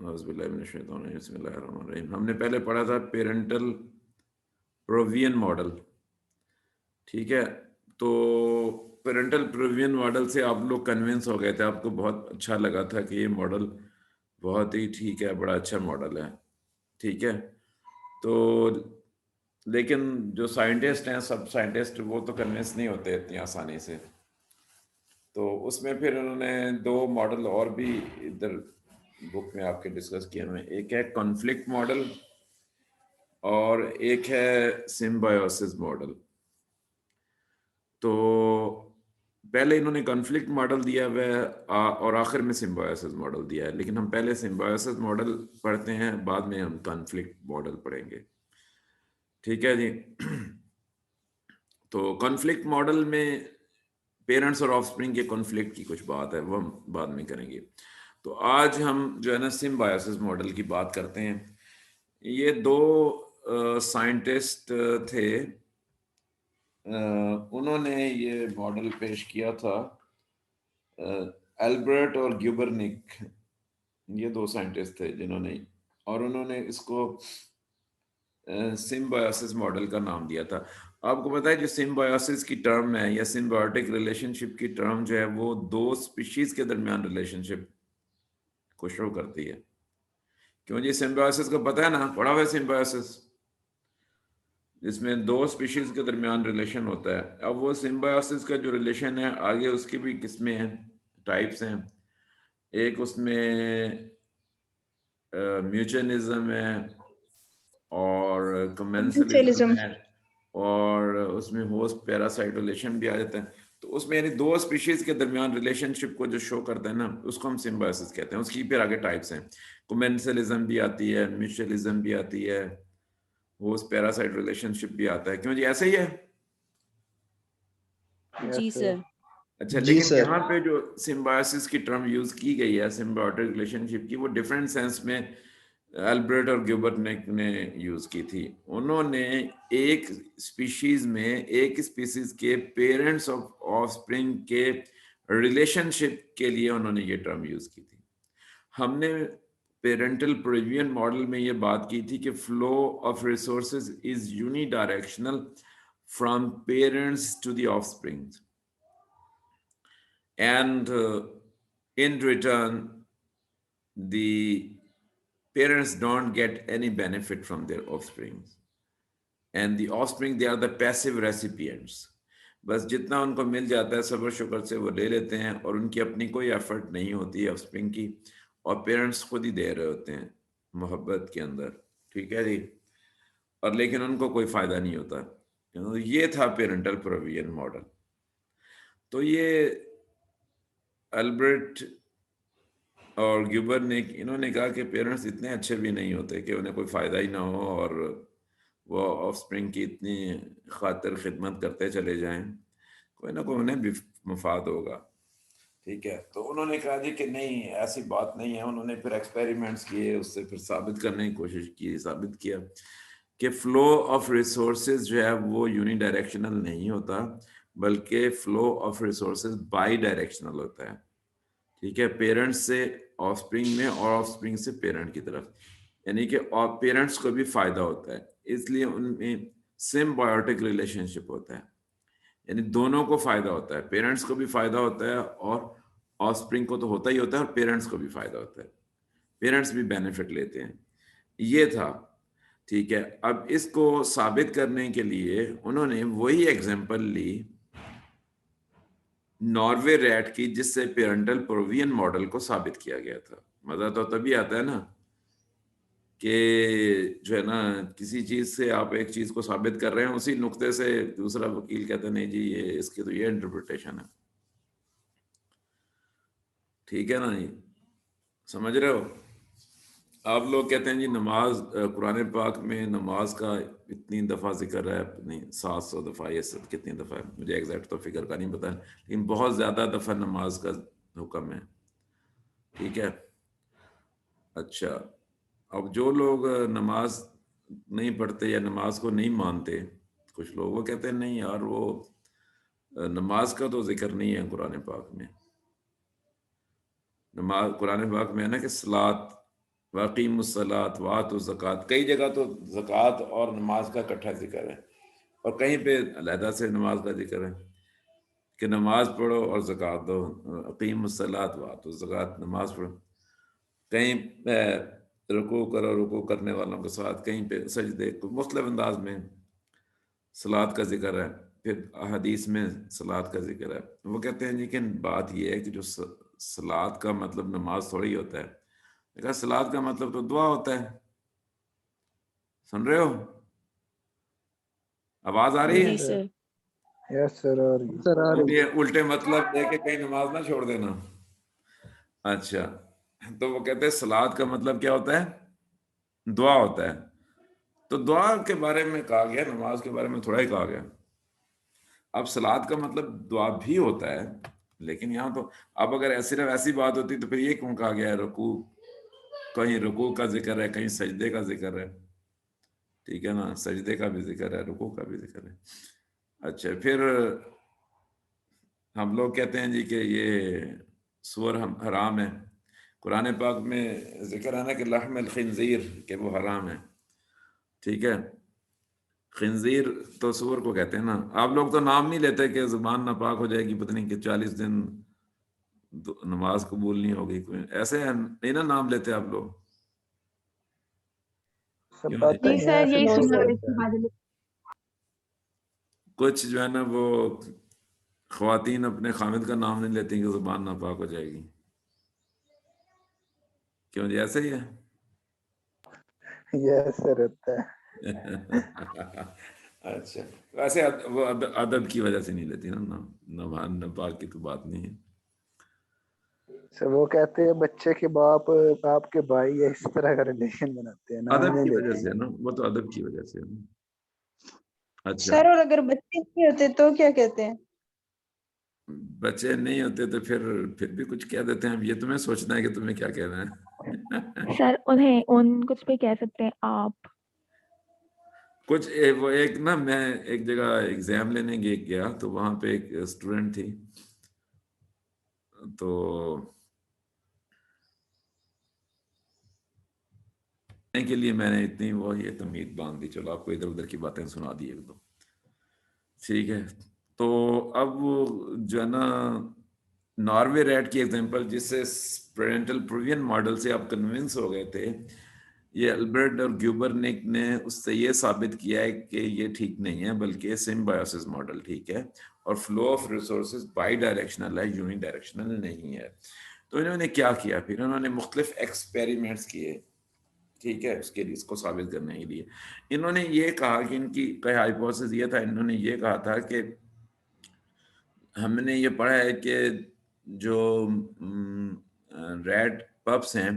बिस्मिल्लाहिर्रहमानिर्रहीम। हमने पहले पढ़ा था पेरेंटल प्रोविजन मॉडल, ठीक है। तो पेरेंटल प्रोविजन मॉडल से आप लोग कन्विंस हो गए थे, आपको बहुत अच्छा लगा था कि ये मॉडल बहुत ही ठीक है, बड़ा अच्छा मॉडल है, ठीक है। तो लेकिन जो साइंटिस्ट हैं, सब साइंटिस्ट वो तो कन्विंस नहीं होते इतनी आसानी से। तो उसमें फिर उन्होंने दो मॉडल और भी इधर बुक में आपके डिस्कस किए हुए हैं। एक है कॉन्फ्लिक्ट मॉडल और एक है सिम्बायोसिस मॉडल। तो पहले इन्होंने कॉन्फ्लिक्ट मॉडल दिया हुआ है और आखिर में सिम्बायोसिस मॉडल दिया है, लेकिन हम पहले सिम्बायोसिस मॉडल पढ़ते हैं, बाद में हम कॉन्फ्लिक्ट मॉडल पढ़ेंगे, ठीक है जी। तो कॉन्फ्लिक्ट मॉडल में पेरेंट्स और ऑफस्प्रिंग के कॉन्फ्लिक्ट की कुछ बात है, वो हम बाद में करेंगे। तो आज हम जो है ना सिम्बायोसिस मॉडल की बात करते हैं। ये दो साइंटिस्ट थे, उन्होंने ये मॉडल पेश किया था, एल्बर्ट और ग्यूबरनिक। ये दो साइंटिस्ट थे जिन्होंने, और उन्होंने इसको सिम्बायोसिस मॉडल का नाम दिया था। आपको पता है जो सिम्बायोसिस की टर्म है या सिम्बायोटिक रिलेशनशिप की टर्म जो है, वो दो स्पीशीज के दरमियान रिलेशनशिप को शो करती है। क्यों जी, सिम्बायोसिस का पता है ना, पढ़ा हुआ है सिम्बायोसिस, जिसमें दो स्पीशीज के दरमियान रिलेशन होता है। अब वो सिम्बायोसिस का जो रिलेशन है, आगे उसकी भी किस्में हैं, टाइप्स हैं। एक उसमें म्यूचुअलिज्म है और कमेंसलिज्म कमेंसलिज्म। है, और उसमें होस्ट पैरासाइट रिलेशन भी आ जाता है। तो उसमें यानी दो स्पीशीज के दरमियान रिलेशनशिप को जो शो करता है ना, उसको हम सिम्बायोसिस कहते हैं। उसकी फिर आगे टाइप्स हैं, कमेंसलिज्म भी आती है, म्यूचुअलिज्म भी आती है, होस्ट पैरासाइट रिलेशनशिप भी आता है। क्यों जी, ऐसा ही है। जी यस सर। सर। अच्छा, जी लेकिन सर। यहाँ पे जो सिम्बायोसिस की टर्म यूज की गई है सिम्बायोटिक रिलेशनशिप की, वो डिफरेंट सेंस में एल्बर्ट और ग्यूबरनिक ने यूज की थी। उन्होंने एक स्पीशीज में एक स्पीशीज के पेरेंट्स ऑफ ऑफस्प्रिंग के रिलेशनशिप के लिए उन्होंने ये टर्म यूज की थी। हमने पेरेंटल प्रोविजन मॉडल में ये बात की थी कि flow of resources is unidirectional from parents to the offspring, and in return the parents don't get any benefit from their offspring, and the offspring, they are the passive recipients. बस जितना उनको मिल जाता है सब्र शुक्र से वो ले लेते हैं, और उनकी अपनी कोई एफर्ट नहीं होती है ऑफस्प्रिंग की, और पेरेंट्स खुद ही दे रहे होते हैं मोहब्बत के अंदर, ठीक है जी। और लेकिन उनको कोई फायदा नहीं होता। तो ये था पेरेंटल प्रोविजन मॉडल। तो ये अल्बर्ट और ग्यूबर ने, इन्होंने कहा कि पेरेंट्स इतने अच्छे भी नहीं होते कि उन्हें कोई फ़ायदा ही ना हो, और वो ऑफस्प्रिंग की इतनी खातिर खिदमत करते चले जाएं, कोई ना कोई उन्हें भी मफाद होगा, ठीक है। तो उन्होंने कहा जी कि नहीं, ऐसी बात नहीं है। उन्होंने फिर एक्सपेरिमेंट्स किए, उससे फिर साबित करने की कोशिश की, साबित किया कि फ्लो ऑफ रिसोर्सेज जो है वो यूनिडायरेक्शनल नहीं होता, बल्कि flow of resources by directional होता है, ठीक है। पेरेंट्स से ऑफस्प्रिंग में और ऑफस्प्रिंग से पेरेंट की तरफ, यानी कि पेरेंट्स को भी फायदा होता है, इसलिए उनमें सिम्बायोटिक रिलेशनशिप होता है, यानी दोनों को फायदा होता है, पेरेंट्स को भी फायदा होता है और ऑफस्प्रिंग को तो होता ही होता है, और पेरेंट्स को भी फायदा होता है, पेरेंट्स भी बेनिफिट लेते हैं। ये था, ठीक है। अब इसको साबित करने के लिए उन्होंने वही एग्जांपल ली नॉर्वे रैट की, जिससे पेरेंटल प्रोविजन मॉडल को साबित किया गया था। मजा तो तभी आता है ना कि जो है ना, किसी चीज से आप एक चीज को साबित कर रहे हैं, उसी नुक्ते से दूसरा वकील कहता है नहीं जी ये इसकी तो ये इंटरप्रिटेशन है, ठीक है ना जी, समझ रहे हो। आप लोग कहते हैं जी नमाज, कुरान पाक में नमाज का इतनी दफ़ा जिक्र है, नहीं 700 दफ़ा, ये सब कितनी दफ़ा है मुझे एग्जैक्ट तो फिगर का नहीं पता, लेकिन बहुत ज़्यादा दफ़ा नमाज का हुक्म है, ठीक है। अच्छा, अब जो लोग नमाज नहीं पढ़ते या नमाज को नहीं मानते, कुछ लोग वो कहते हैं नहीं यार, वो नमाज का तो जिक्र नहीं है कुरान पाक में। नमाज कुरान पाक में है ना कि सलात वक़ीमुस्सलात वातु ज़कात, कई जगह तो ज़कात और नमाज का इकट्ठा जिक्र है और कहीं पे अलहदा से नमाज का जिक्र है कि नमाज पढ़ो और ज़कात दो, अक़ीमुस्सलात वातु ज़कात, नमाज पढ़ो। कहीं रुकू करो, रुकू करने वालों के साथ, कहीं पे सजदे, मुख्तलिफ अंदाज में सलात का जिक्र है। फिर हदीस में सलात का जिक्र है। वो कहते हैं लेकिन बात ये है कि जो सलात का मतलब नमाज थोड़ी होता है, देखा सलात का मतलब तो दुआ होता है। सुन रहे हो? आवाज आ रही यस है? जी सर। सर। यस सर, आ रही सर, आ रही उल्टे है। उल्टे मतलब देके कहीं नमाज ना छोड़ देना। अच्छा, तो वो कहते हैं सलात का मतलब क्या होता है? दुआ होता है। तो दुआ के बारे में कहा गया, नमाज के बारे में थोड़ा ही कहा गया। अब सलात का मतलब दुआ भी होता है, लेकिन यहाँ तो अब अगर सिर्फ ऐसी बात होती तो फिर ये क्यों कहा गया है रुकू, कहीं रुकू का जिक्र है, कहीं सजदे का जिक्र है, ठीक है ना, सजदे का भी जिक्र है, रुकू का भी जिक्र है। अच्छा, फिर हम लोग कहते हैं जी कि ये सूअर हराम है। कुरान पाक में जिक्र है ना कि लहमुल खिंजीर, कि वो हराम है, ठीक है। खिंजीर तो सूअर को कहते हैं ना। आप लोग तो नाम नहीं लेते कि जुबान नापाक हो जाएगी, पता नहीं कि 40 दिन नमाज कबूल नहीं होगी, कोई ऐसे नहीं ना नाम लेते आप लोग, सब क्यों जी? पता जी ही है, सर, ऐसे यही तो सुना नहीं है होता इसके है। बारे में। कुछ जो है ना वो ख्वातीन अपने खामिद का नाम नहीं लेती कि जुबान नापाक हो जाएगी, क्यों जी? ऐसे ही है। यस सर, होता है। अच्छा, वैसे वो अदब की वजह से नहीं लेती ना नाम, नमान नापाक की तो बात नहीं है। सर वो कहते हैं बच्चे के बाप आपके भाई है, इस तरह का रिलेशन बनाते हैं, नाम अदब नहीं की वजह लेते से है हैं। ना, वो तो अदब की वजह से है ना। अच्छा, सर, और अगर बच्चे नहीं होते तो क्या कहते हैं? बच्चे नहीं होते तो फिर भी कुछ कह देते हैं। अब ये तुम्हें सोचना है कि तुम्हें क्या कहना है। सर, उन्हें उन कुछ पे कह सकते हैं आप। कुछ वो एक ना, मैं एक जगह एग्जाम लेने गया तो वहां पे एक स्टूडेंट थी, तो के लिए मैंने इतनी वो ये तमीज बांध दी, चलो आपको इधर उधर की बातें सुना दी एक दो, ठीक है। तो अब वो जो है ना, नॉर्वे रैट की एग्जांपल जिससे पेरेंटल प्रूवियन मॉडल से आप कन्विंस हो गए थे, ये अल्बर्ट और ग्यूबरनिक ने उससे ये साबित किया है कि ये ठीक नहीं है, बल्कि सिम्बायोसिस मॉडल ठीक है, और flow of resources bidirectional है, यूनि डायरेक्शनल नहीं है। तो इन्होंने क्या किया, फिर इन्होंने मुख्तलिफ एक्सपेरिमेंट्स किए, ठीक है, उसके लिए, इसको साबित करने के लिए इन्होंने ये कहा कि इनकी कई हाइपोथेसिस ये था, इन्होंने ये कहा था कि हमने ये पढ़ा है कि जो रेड पप्स हैं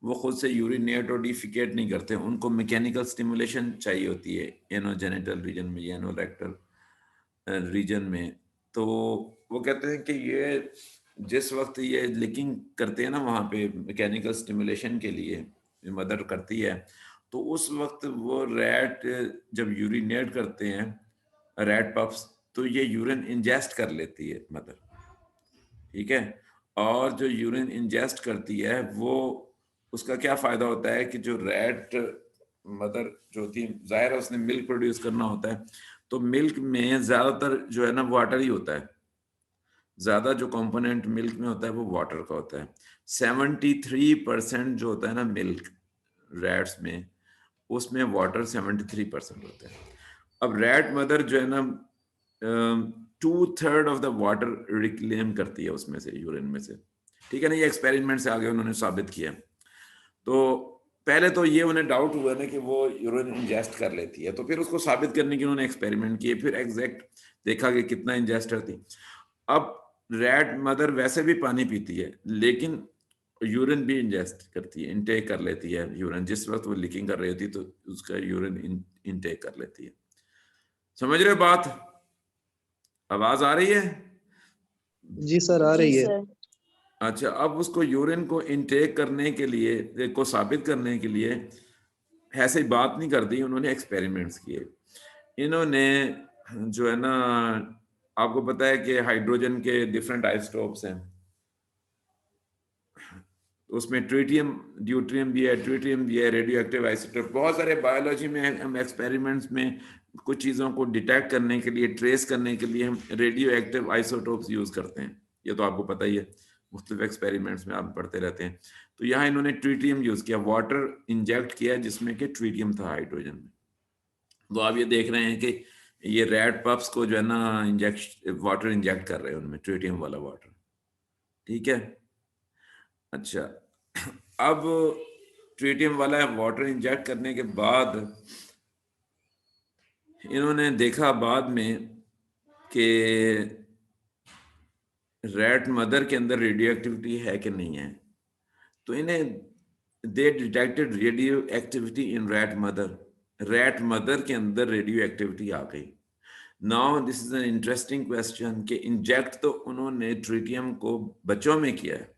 वो खुद से यूरिनेट और डिफिकेट नहीं करते, उनको मैकेनिकल स्टिमुलेशन चाहिए होती है एनोजेनिटल रीजन में, एनोरेक्टल रीजन में। तो वो कहते हैं कि ये जिस वक्त ये लीकिंग करते हैं ना वहाँ पे मैकेनिकल स्टिमुलेशन के लिए मदद करती है, तो उस वक्त वो रैट जब यूरिनेट करते हैं, रैट पप्स, तो ये यूरिन इंजेस्ट कर लेती है मदर, ठीक है। और जो यूरिन इंजेस्ट करती है वो, उसका क्या फायदा होता है कि जो रैट मदर जो होती है, जाहिर है उसने मिल्क प्रोड्यूस करना होता है, तो मिल्क में ज्यादातर जो है ना वाटर ही होता है, ज्यादा जो कंपोनेंट मिल्क में होता है वो वाटर का होता है। 73% जो होता है ना मिल्क रैट्स में, उसमें वाटर 73% होता है। अब रैट मदर जो है ना 2/3 ऑफ द वाटर रिक्लेम करती है उसमें से, यूरिन में से, ठीक है ना। ये एक्सपेरिमेंट से आगे उन्होंने साबित किया। तो पहले तो ये उन्हें डाउट हुआ ना कि वो यूरिन इंजेस्ट कर लेती है, तो फिर उसको साबित करने के उन्होंने एक्सपेरिमेंट किए, फिर एग्जैक्ट देखा कि कितना इंजेस्ट करती। अब रैट मदर वैसे भी पानी पीती है, लेकिन यूरिन भी इंजेस्ट करती है, इनटेक कर लेती है यूरिन, जिस वक्त वो लीकिंग कर रही होती है तो उसका यूरिन इनटेक कर लेती है। समझ रहे हो बात? आवाज आ रही है? जी सर, आ जी रही है। सर। अच्छा, अब उसको यूरिन को इनटेक करने के लिए, को साबित करने के लिए ऐसे ही बात नहीं कर दी, उन्होंने एक्सपेरिमेंट्स किए। इन्होंने जो है ना, आपको पता है कि हाइड्रोजन के डिफरेंट आइसोटोप्स हैं, उसमें ट्रिटियम ड्यूट्रियम भी है, ट्रिटियम भी है, रेडियो एक्टिव आइसोटोप। बहुत सारे बायोलॉजी में हम एक्सपेरिमेंट्स में कुछ चीज़ों को डिटेक्ट करने के लिए, ट्रेस करने के लिए हम रेडियो एक्टिव आइसोटोप्स यूज़ करते हैं। ये तो आपको पता ही है, मुख्तलिफ एक्सपेरिमेंट्स में आप पढ़ते रहते हैं। तो यहाँ इन्होंने ट्रिटियम यूज़ किया, वाटर इंजेक्ट किया जिसमें कि ट्रिटियम था हाइड्रोजन में। तो आप ये देख रहे हैं कि ये रेड पप्स को जो है ना वाटर इंजेक्ट कर रहे हैं उनमें, ट्रिटियम वाला वाटर। ठीक है, अच्छा। अब ट्रिटियम वाला वाटर इंजेक्ट करने के बाद इन्होंने देखा बाद में कि रैट मदर के अंदर रेडियो एक्टिविटी है कि नहीं है। तो इन्हें they detected radio activity in rat mother. Rat mother के अंदर रेडियो एक्टिविटी आ गई। Now this is an interesting question कि इंजेक्ट तो उन्होंने ट्रिटियम को बच्चों में किया है,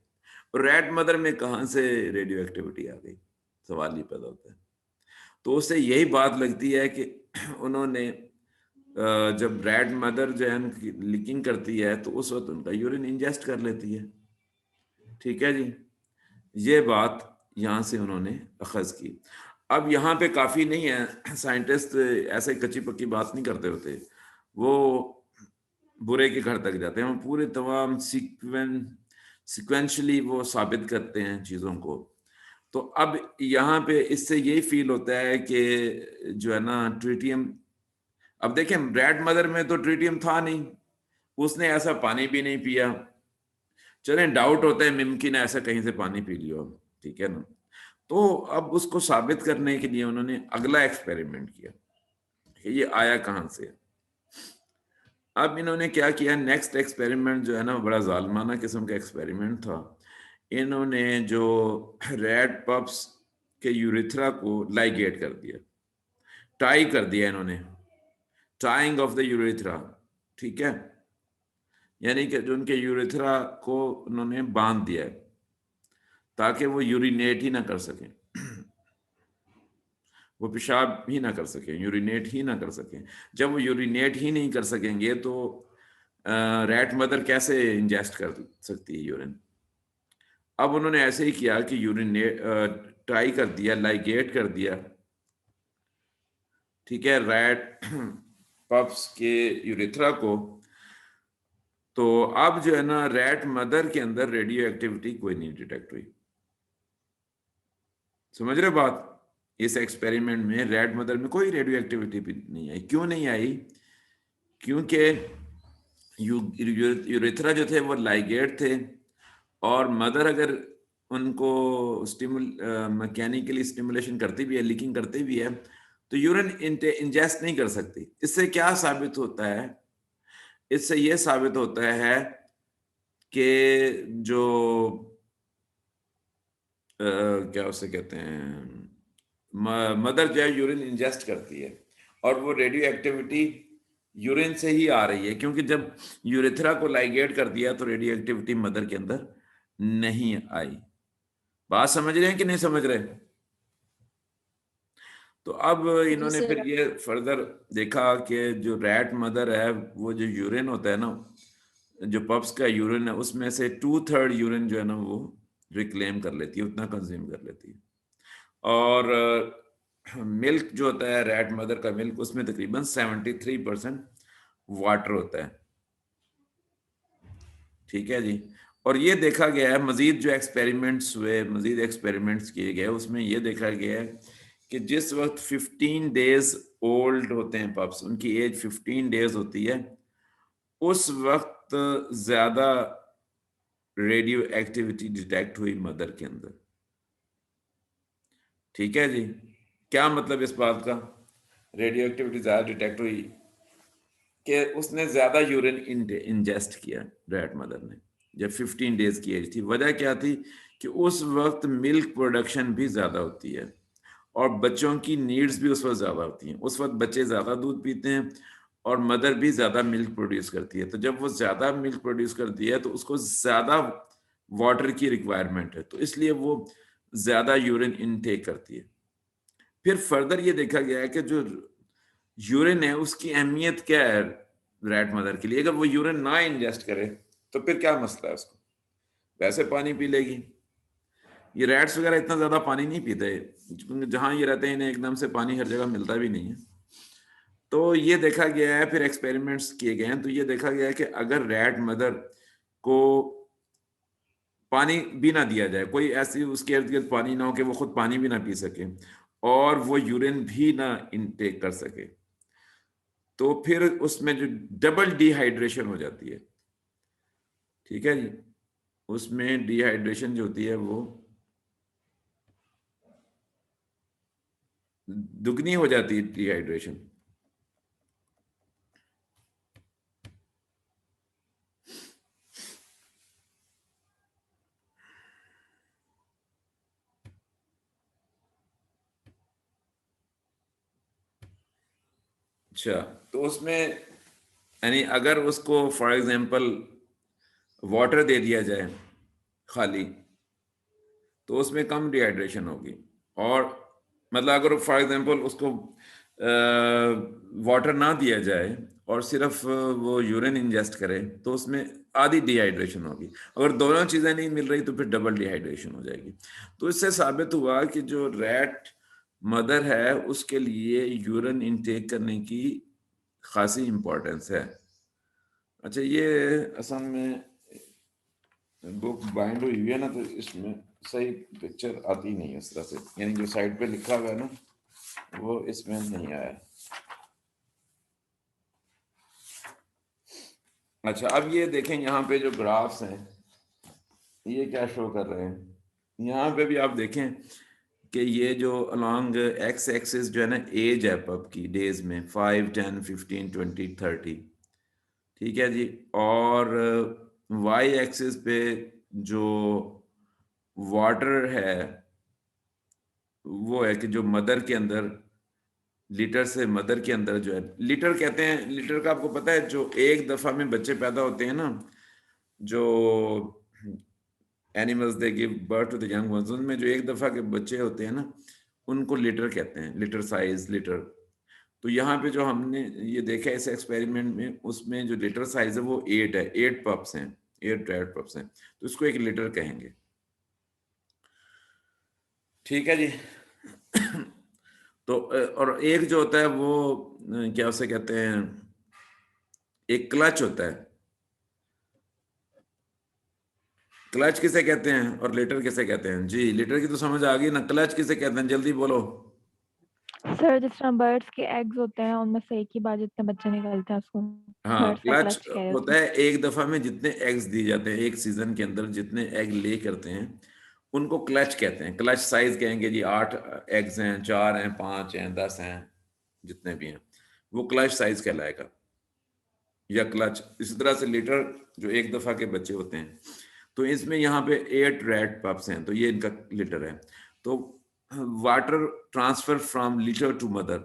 रैट मदर में कहां से रेडियो एक्टिविटी आ गई, सवाल ही पैदा होता है। तो उससे यही बात लगती है कि उन्होंने जब रैट मदर जो है लीकिंग करती है तो उस वक्त उनका यूरिन इंजेस्ट कर लेती है। ठीक है जी, ये बात यहां से उन्होंने अखज की। अब यहाँ पे काफी नहीं है, साइंटिस्ट ऐसे कच्ची पक्की बात नहीं करते होते, वो बुरे के घर तक जाते हैं, वो पूरे तमाम सिक्वेंशली वो साबित करते हैं चीजों को। तो अब यहाँ पे इससे यही फील होता है कि जो है ना ट्रिटियम, अब देखें रैट मदर में तो ट्रिटियम था नहीं, उसने ऐसा पानी भी नहीं पिया। चले डाउट होता है मुमकिन है ऐसा कहीं से पानी पी लियो, ठीक है ना। तो अब उसको साबित करने के लिए उन्होंने अगला एक्सपेरिमेंट किया कि ये आया कहां से। अब इन्होंने क्या किया, नेक्स्ट एक्सपेरिमेंट जो है ना बड़ा जालमाना किस्म का एक्सपेरिमेंट था। इन्होंने जो रेड पप्स के यूरिथ्रा को लाइगेट कर दिया, टाई कर दिया इन्होंने, टाइंग ऑफ द यूरिथ्रा। ठीक है, यानी कि जो उनके यूरिथ्रा को उन्होंने बांध दिया है ताकि वो यूरिनेट ही ना कर सकें, वो पेशाब ही ना कर सकें, यूरिनेट ही ना कर सकें। जब वो यूरिनेट ही नहीं कर सकेंगे तो रैट मदर कैसे इंजेस्ट कर सकती है यूरिन। अब उन्होंने ऐसे ही किया कि यूरिनेट ट्राई कर दिया, लाइगेट कर दिया, ठीक है, रैट पप्स के यूरिथ्रा को। तो अब जो है ना रैट मदर के अंदर रेडियो एक्टिविटी कोई नहीं डिटेक्ट हुई। समझ रहे बात, इस एक्सपेरिमेंट में रैट मदर में कोई रेडियो एक्टिविटी भी नहीं आई। क्यों नहीं आई? क्योंकि यूरिथ्रा जो थे वो लाइगेट थे, और मदर अगर उनको मैकेनिकली स्टिमुलेशन करती भी है, लीकिंग करती भी है, तो यूरिन इंजेस्ट नहीं कर सकती। इससे क्या साबित होता है? इससे यह साबित होता है कि जो क्या उसे कहते हैं, मदर जो है यूरिन इंजेस्ट करती है और वो रेडियो एक्टिविटी यूरिन से ही आ रही है, क्योंकि जब यूरिथ्रा को लाइगेट कर दिया तो रेडियो एक्टिविटी मदर के अंदर नहीं आई। बात समझ रहे हैं कि नहीं समझ रहे? तो अब इन्होंने फिर ये फर्दर देखा कि जो रैट मदर है वो जो यूरिन होता है ना, जो पप्स का यूरिन है, उसमें से 2/3 यूरिन जो है ना वो रिक्लेम कर लेती है, उतना कंज्यूम कर लेती है। और मिल्क जो होता है रैट मदर का मिल्क, उसमें तकरीबन 73% वाटर होता है। ठीक है जी, और ये देखा गया है, मजीद जो एक्सपेरिमेंट्स हुए, मजीद एक्सपेरिमेंट्स किए गए, उसमें ये देखा गया है कि जिस वक्त 15 डेज ओल्ड होते हैं पप्स, उनकी एज 15 डेज होती है, उस वक्त ज्यादा रेडियो एक्टिविटी डिटेक्ट हुई मदर के अंदर। ठीक है जी, क्या मतलब इस बात का? रेडियो एक्टिविटी ज्यादा डिटेक्ट हुई कि उसने ज्यादा यूरिन इंजेस्ट किया रैट मदर ने, जब 15 डेज की एज थी। वजह क्या थी कि उस वक्त मिल्क प्रोडक्शन भी ज्यादा होती है और बच्चों की नीड्स भी उस वक्त ज्यादा होती हैं। उस वक्त बच्चे ज्यादा दूध पीते हैं और मदर भी ज्यादा मिल्क प्रोड्यूस करती है। तो जब वो ज्यादा मिल्क प्रोड्यूस करती है तो उसको ज्यादा वाटर की रिक्वायरमेंट है, तो इसलिए वो ज्यादा यूरिन इनटेक करती है। फिर फर्दर ये देखा गया है कि जो यूरिन है उसकी अहमियत क्या है रैट मदर के लिए। अगर वो यूरिन ना इंजेस्ट करे तो फिर क्या मसला है उसको, वैसे पानी पी लेगी। ये रैट्स वगैरह इतना ज्यादा पानी नहीं पीते, क्योंकि जहां ये रहते हैं इन्हें एकदम से पानी हर जगह मिलता भी नहीं है। तो ये देखा गया है, फिर एक्सपेरिमेंट्स किए गए हैं, तो ये देखा गया है कि अगर रैट मदर को पानी भी ना दिया जाए, कोई ऐसी उसके इर्द गिर्द पानी ना हो कि वो खुद पानी भी ना पी सके और वो यूरिन भी ना इनटेक कर सके, तो फिर उसमें जो डबल डिहाइड्रेशन हो जाती है। ठीक है जी, उसमें डिहाइड्रेशन जो होती है वो दुगनी हो जाती है डिहाइड्रेशन। अच्छा, तो उसमें यानी अगर उसको फॉर एग्जांपल वाटर दे दिया जाए खाली, तो उसमें कम डिहाइड्रेशन होगी। और मतलब अगर फॉर एग्जांपल उसको वाटर ना दिया जाए और सिर्फ वो यूरिन इंजेस्ट करे, तो उसमें आधी डिहाइड्रेशन होगी। अगर दोनों चीज़ें नहीं मिल रही तो फिर डबल डिहाइड्रेशन हो जाएगी। तो इससे साबित हुआ कि जो रैट मदर है उसके लिए यूरिन इनटेक करने की खासी इम्पोर्टेंस है। अच्छा, ये असल में बुक बाइंड हुई हुई है ना, तो इसमें सही पिक्चर आती नहीं है इस तरह से, यानी जो साइड पे लिखा हुआ है ना वो इसमें नहीं आया। अच्छा, अब ये देखें यहाँ पे जो ग्राफ्स हैं ये क्या शो कर रहे हैं। यहाँ पे भी आप देखें कि ये जो अलॉन्ग एक्स एक्सिस जो है ना एज है पब की डेज में 5, 10, 15, 20, 30, ठीक है जी। और वाई एक्सिस पे जो वाटर है वो है कि जो मदर के अंदर लीटर से मदर के अंदर जो है, लीटर कहते हैं, लीटर का आपको पता है जो एक दफा में बच्चे पैदा होते हैं ना, जो animals they give birth to the young ones, उनमें जो एक दफा के बच्चे होते हैं ना उनको लीटर कहते हैं, लीटर साइज लीटर। तो यहाँ पे जो हमने ये देखा है इस एक्सपेरिमेंट में, उसमें जो लीटर साइज है वो 8 है, 8 पप्स हैं, 8 रेड पप्स हैं, तो इसको एक लीटर कहेंगे। ठीक है जी। तो और एक जो होता है वो क्या उसे कहते हैं, एक क्लच होता है। क्लच किसे कहते हैं और लीटर किसे कहते हैं? जी, लीटर की तो समझ आ गई ना, क्लच किसे कहते हैं जल्दी बोलो। सर जिस तरह बर्ड्स के एग्स होते हैं उनमें से एक ही बार जितने बच्चे निकलते हैं उसको हाँ, बर्ड्स का क्लच क्लच कह रहे होता हैं। है एक दफा में जितने एग्स दिए जाते हैं एक सीजन के अंदर, जितने एग ले करते हैं उनको क्लच कहते हैं। क्लच साइज कहेंगे जी 8 एग्स हैं, 4 हैं, 5 हैं, 10 हैं, जितने भी हैं वो क्लच साइज कहलाएगा या क्लच। इसी तरह से लीटर जो एक दफा के बच्चे होते हैं, तो इसमें यहाँ पे 8 रेड पप्स हैं, तो ये इनका लीटर है। तो water transfer from litter to mother,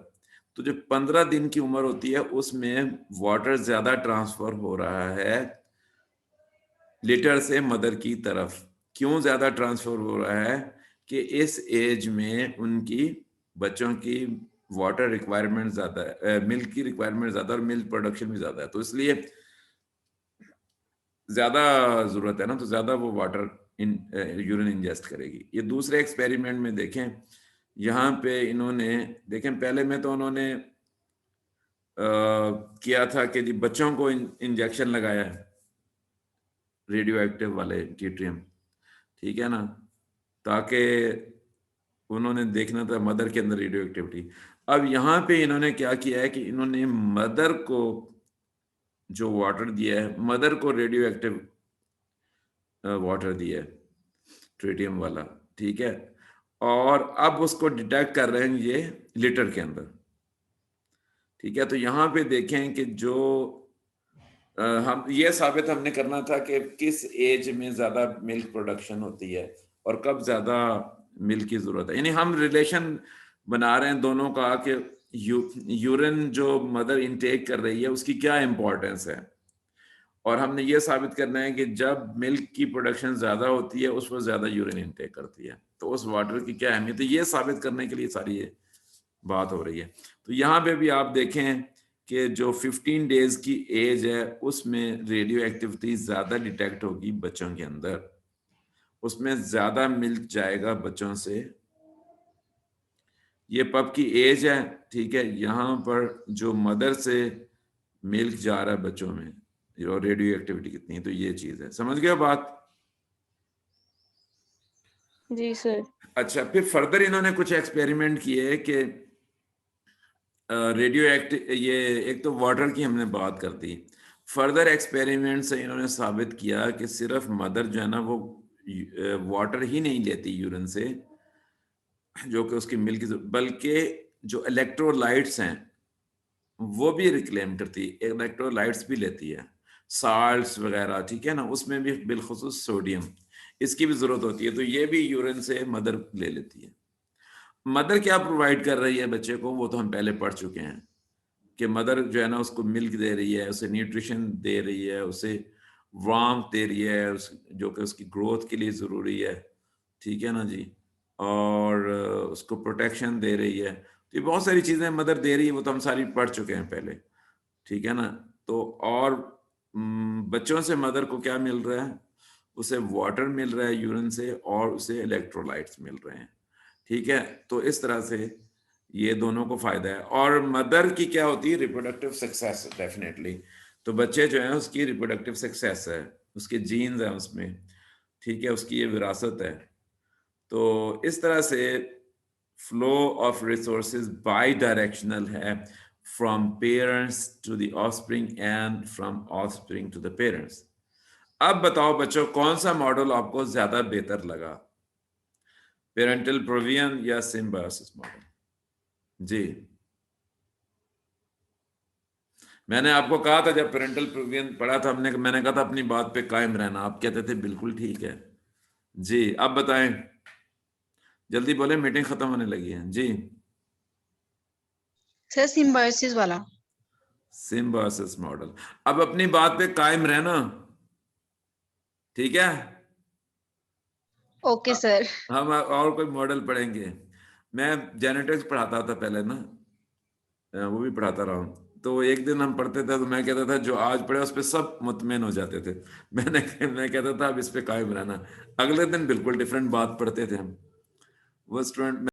तो जो 15 दिन की उम्र होती है उसमें वाटर ज्यादा ट्रांसफर हो रहा है लीटर से मदर की तरफ। क्यों ज्यादा ट्रांसफर हो रहा है? कि इस एज में उनकी बच्चों की वाटर रिक्वायरमेंट ज्यादा है, मिल्क की रिक्वायरमेंट ज्यादा और मिल्क प्रोडक्शन भी ज्यादा है, तो इसलिए ज्यादा जरूरत है ना, तो ज्यादा वो वाटर इन यूरिन इंजेस्ट करेगी। ये दूसरे एक्सपेरिमेंट में देखें, यहाँ पे इन्होंने देखें, पहले में तो उन्होंने किया था कि जी बच्चों को इंजेक्शन लगाया है रेडियो एक्टिव वाले ट्यूट्रियम, ठीक है ना, ताकि उन्होंने देखना था मदर के अंदर रेडियो एक्टिविटी। अब यहाँ पे इन्होंने क्या किया है कि इन्होंने मदर को जो वाटर दिया है, मदर को रेडियो एक्टिव वाटर दिया है ट्रिटियम वाला, ठीक है। और अब उसको डिटेक्ट कर रहे हैं ये लीटर के अंदर, ठीक है। तो यहाँ पे देखें कि जो हम ये साबित हमने करना था कि किस एज में ज्यादा मिल्क प्रोडक्शन होती है और कब ज्यादा मिल्क की जरूरत है, यानी हम रिलेशन बना रहे हैं दोनों का कि यूरिन जो मदर इनटेक कर रही है उसकी क्या इंपॉर्टेंस है। और हमने ये साबित करना है कि जब मिल्क की प्रोडक्शन ज्यादा होती है उस पर ज्यादा यूरिन इनटेक करती है, तो उस वाटर की क्या अहमियत है, ये साबित करने के लिए सारी ये बात हो रही है। तो यहाँ पे भी आप देखें कि जो 15 डेज की एज है उसमें रेडियो एक्टिविटी ज्यादा डिटेक्ट होगी बच्चों के अंदर, उसमें ज्यादा मिल्क जाएगा बच्चों से। ये पप की एज है, ठीक है। यहाँ पर जो मदर से मिल्क जा रहा है बच्चों में, और रेडियो एक्टिविटी कितनी है, तो ये चीज है। समझ गए बात? जी सर। अच्छा, फिर फर्दर इन्होंने कुछ एक्सपेरिमेंट किए कि रेडियो एक्टिव, ये एक तो वाटर की हमने बात कर दी। फर्दर एक्सपेरिमेंट से इन्होंने साबित किया कि सिर्फ मदर जो है ना वो वाटर ही नहीं लेती यूरिन से, जो कि उसकी मिल्क, बल्कि जो इलेक्ट्रोलाइट्स हैं वो भी रिक्लेम करती है, इलेक्ट्रोलाइट्स भी लेती है, साल्ट्स वगैरह, ठीक है ना, उसमें भी बिलखुसूस सोडियम, इसकी भी जरूरत होती है। तो ये भी यूरिन से मदर ले लेती है। मदर क्या प्रोवाइड कर रही है बच्चे को, वो तो हम पहले पढ़ चुके हैं कि मदर जो है ना उसको मिल्क दे रही है, उसे न्यूट्रिशन दे रही है, उसे वार्मथ दे रही है, जो कि उसकी ग्रोथ के लिए ज़रूरी है, ठीक है ना जी, और उसको प्रोटेक्शन दे रही है। तो ये बहुत सारी चीज़ें मदर दे रही है, वो तो हम सारी पढ़ चुके हैं पहले, ठीक है ना। तो और बच्चों से मदर को क्या मिल रहा है, उसे वाटर मिल रहा है यूरिन से, और उसे इलेक्ट्रोलाइट्स मिल रहे हैं, ठीक है। तो इस तरह से ये दोनों को फायदा है। और मदर की क्या होती है, रिप्रोडक्टिव सक्सेस, डेफिनेटली। तो बच्चे जो है उसकी रिप्रोडक्टिव सक्सेस है, उसके जीन्स हैं उसमें, ठीक है, उसकी ये विरासत है। तो इस तरह से flow of resources bidirectional है, from parents to the offspring and from offspring to the parents. अब बताओ बच्चों, कौन सा मॉडल आपको ज्यादा बेहतर लगा, पेरेंटल प्रोविजन या सिम्बायोसिस मॉडल? जी, मैंने आपको कहा था जब पेरेंटल प्रोविजन पढ़ा था, मैंने कहा था अपनी बात पे कायम रहना, आप कहते थे बिल्कुल ठीक है। जी, अब बताएं, जल्दी बोले, मीटिंग खत्म होने लगी है। जी, सर सिम्बायोसिस वाला। Symbiosis model. अब अपनी बात पे कायम रहना, ठीक है। Okay sir. हम और कोई मॉडल पढ़ेंगे। मैं जेनेटिक्स पढ़ाता था पहले ना, वो भी पढ़ाता रहा हूँ। तो एक दिन हम पढ़ते थे तो मैं कहता था जो आज पढ़े उस पर सब मुतमिन हो जाते थे। मैं कहता था अब इस पे कायम रहना। अगले दिन बिल्कुल डिफरेंट बात पढ़ते थे हम। वो स्टूडेंट